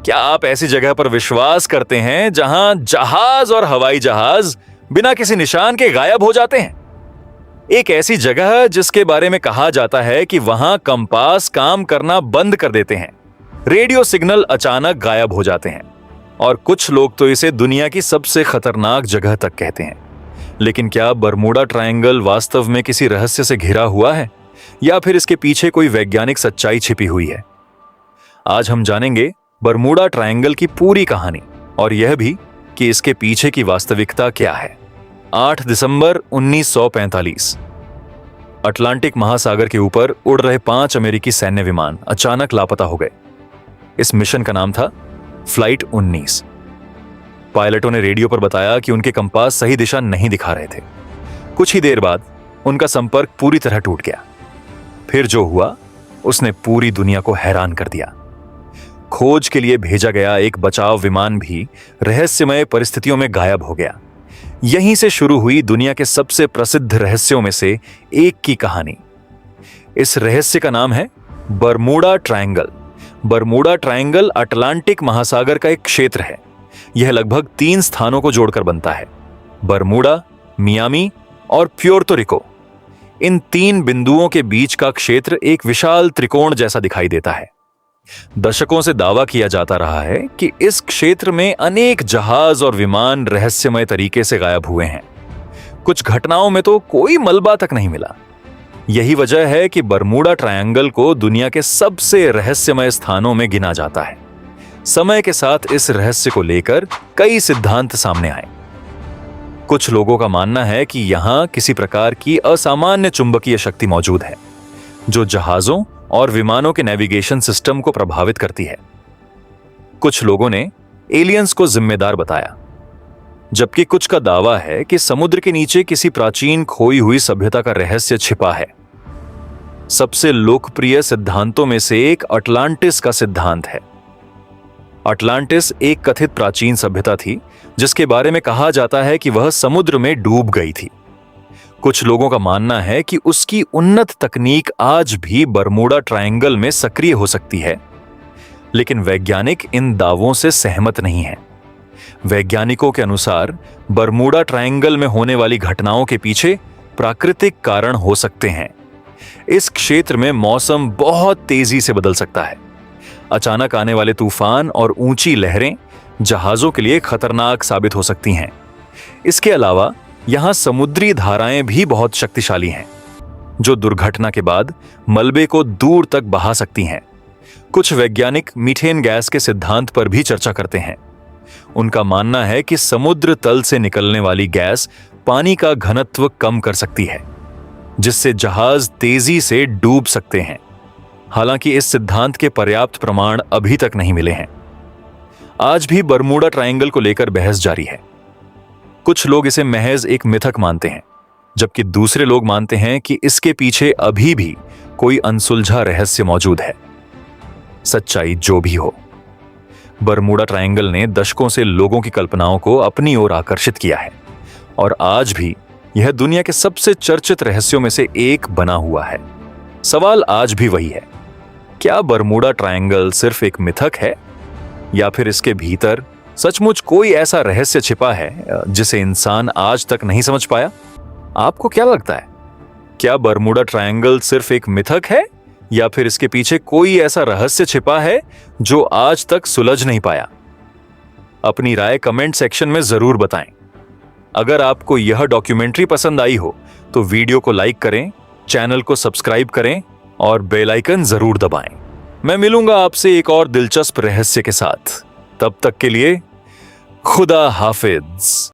क्या आप ऐसी जगह पर विश्वास करते हैं जहां जहाज और हवाई जहाज बिना किसी निशान के गायब हो जाते हैं? एक ऐसी जगह जिसके बारे में कहा जाता है कि वहां कंपास काम करना बंद कर देते हैं, रेडियो सिग्नल अचानक गायब हो जाते हैं और कुछ लोग तो इसे दुनिया की सबसे खतरनाक जगह तक कहते हैं। लेकिन क्या बरमूडा ट्रायंगल वास्तव में किसी रहस्य से घिरा हुआ है या फिर इसके पीछे कोई वैज्ञानिक सच्चाई छिपी हुई है? आज हम जानेंगे बरमूडा ट्रायंगल की पूरी कहानी और यह भी कि इसके पीछे की वास्तविकता क्या है। 8 दिसंबर 1945 अटलांटिक महासागर के ऊपर उड़ रहे 5 अमेरिकी सैन्य विमान अचानक लापता हो गए। इस मिशन का नाम था फ्लाइट 19। पायलटों ने रेडियो पर बताया कि उनके कंपास सही दिशा नहीं दिखा रहे थे। कुछ ही देर बाद उनका संपर्क पूरी तरह टूट गया। फिर जो हुआ उसने पूरी दुनिया को हैरान कर दिया। खोज के लिए भेजा गया एक बचाव विमान भी रहस्यमय परिस्थितियों में गायब हो गया। यहीं से शुरू हुई दुनिया के सबसे प्रसिद्ध रहस्यों में से एक की कहानी। इस रहस्य का नाम है Bermuda triangle. Bermuda triangle Atlantic महासागर का एक क्षेत्र है। यह लगभग 3 स्थानों को जोड़कर बनता है, बरमूडा, मियामी और प्योर्तो रिको। इन 3 बिंदुओं के बीच का क्षेत्र एक विशाल त्रिकोण जैसा दिखाई देता है। दशकों से दावा किया जाता रहा है कि इस क्षेत्र में अनेक जहाज और विमान रहस्यमय तरीके से गायब हुए हैं। कुछ घटनाओं में तो कोई मलबा तक नहीं मिला। यही वजह है कि बरमूडा ट्रायंगल को दुनिया के सबसे रहस्यमय स्थानों में गिना जाता है। समय के साथ इस रहस्य को लेकर कई सिद्धांत सामने आए। कुछ लोगों का मानना है कि यहां किसी प्रकार की असामान्य चुंबकीय शक्ति मौजूद है जो जहाजों और विमानों के नेविगेशन सिस्टम को प्रभावित करती है। कुछ लोगों ने एलियंस को जिम्मेदार बताया, जबकि कुछ का दावा है कि समुद्र के नीचे किसी प्राचीन खोई हुई सभ्यता का रहस्य छिपा है। सबसे लोकप्रिय सिद्धांतों में से एक अटलांटिस का सिद्धांत है। अटलांटिस एक कथित प्राचीन सभ्यता थी जिसके बारे में कहा जाता है कि वह समुद्र में डूब गई थी। कुछ लोगों का मानना है कि उसकी उन्नत तकनीक आज भी बरमूडा ट्रायंगल में सक्रिय हो सकती है, लेकिन वैज्ञानिक इन दावों से सहमत नहीं हैं। वैज्ञानिकों के अनुसार बरमूडा ट्रायंगल में होने वाली घटनाओं के पीछे प्राकृतिक कारण हो सकते हैं। इस क्षेत्र में मौसम बहुत तेजी से बदल सकता है। अचानक आने वाले तूफान और ऊंची लहरें जहाजों के लिए खतरनाक साबित हो सकती हैं। इसके अलावा यहां समुद्री धाराएं भी बहुत शक्तिशाली हैं, जो दुर्घटना के बाद मलबे को दूर तक बहा सकती हैं। कुछ वैज्ञानिक मीथेन गैस के सिद्धांत पर भी चर्चा करते हैं। उनका मानना है कि समुद्र तल से निकलने वाली गैस पानी का घनत्व कम कर सकती है, जिससे जहाज तेजी से डूब सकते हैं। हालांकि इस सिद्धांत के पर्याप्त प्रमाण अभी तक नहीं मिले हैं। आज भी बरमूडा ट्रायंगल को लेकर बहस जारी है। कुछ लोग इसे महज एक मिथक मानते हैं, जबकि दूसरे लोग मानते हैं कि इसके पीछे अभी भी कोई अनसुलझा रहस्य मौजूद है। सच्चाई जो भी हो, बरमूडा ट्रायंगल ने दशकों से लोगों की कल्पनाओं को अपनी ओर आकर्षित किया है और आज भी यह दुनिया के सबसे चर्चित रहस्यों में से एक बना हुआ है। सवाल आज भी वही है, क्या बरमूडा ट्रायंगल सिर्फ एक मिथक है या फिर इसके भीतर सचमुच कोई ऐसा रहस्य छिपा है जिसे इंसान आज तक नहीं समझ पाया? आपको क्या लगता है, क्या बरमूडा ट्रायंगल सिर्फ एक मिथक है या फिर इसके पीछे कोई ऐसा रहस्य छिपा है जो आज तक सुलझ नहीं पाया? अपनी राय कमेंट सेक्शन में जरूर बताएं। अगर आपको यह डॉक्यूमेंट्री पसंद आई हो तो वीडियो को लाइक करें, चैनल को सब्सक्राइब करें और बेल आइकन जरूर दबाएं। मैं मिलूंगा आपसे एक और दिलचस्प रहस्य के साथ। तब तक के लिए खुदा हाफिज।